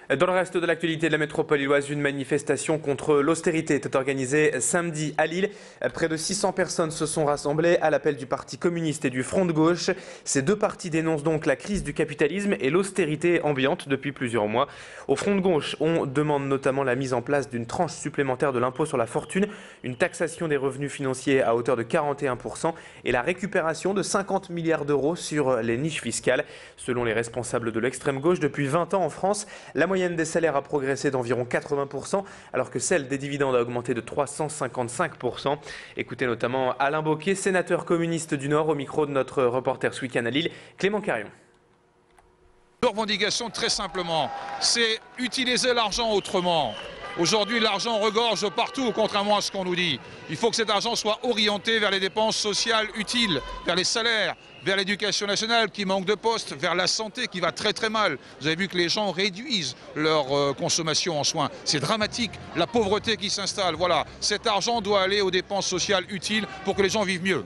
Dans le reste de l'actualité de la métropole lilloise, une manifestation contre l'austérité était organisée samedi à Lille. Près de 600 personnes se sont rassemblées à l'appel du Parti communiste et du Front de gauche. Ces deux partis dénoncent donc la crise du capitalisme et l'austérité ambiante depuis plusieurs mois. Au Front de gauche, on demande notamment la mise en place d'une tranche supplémentaire de l'impôt sur la fortune, une taxation des revenus financiers à hauteur de 41% et la récupération de 50 milliards d'euros sur les niches fiscales. Selon les responsables de l'extrême gauche, depuis 20 ans en France, la moyenne des salaires a progressé d'environ 80%, alors que celle des dividendes a augmenté de 355%. Écoutez notamment Alain Bocquet, sénateur communiste du Nord, au micro de notre reporter ce week-end à Lille, Clément Carion. Leur revendication, très simplement, c'est utiliser l'argent autrement. Aujourd'hui, l'argent regorge partout, contrairement à ce qu'on nous dit. Il faut que cet argent soit orienté vers les dépenses sociales utiles, vers les salaires, vers l'éducation nationale qui manque de postes, vers la santé qui va très très mal. Vous avez vu que les gens réduisent leur consommation en soins. C'est dramatique, la pauvreté qui s'installe. Voilà, cet argent doit aller aux dépenses sociales utiles pour que les gens vivent mieux.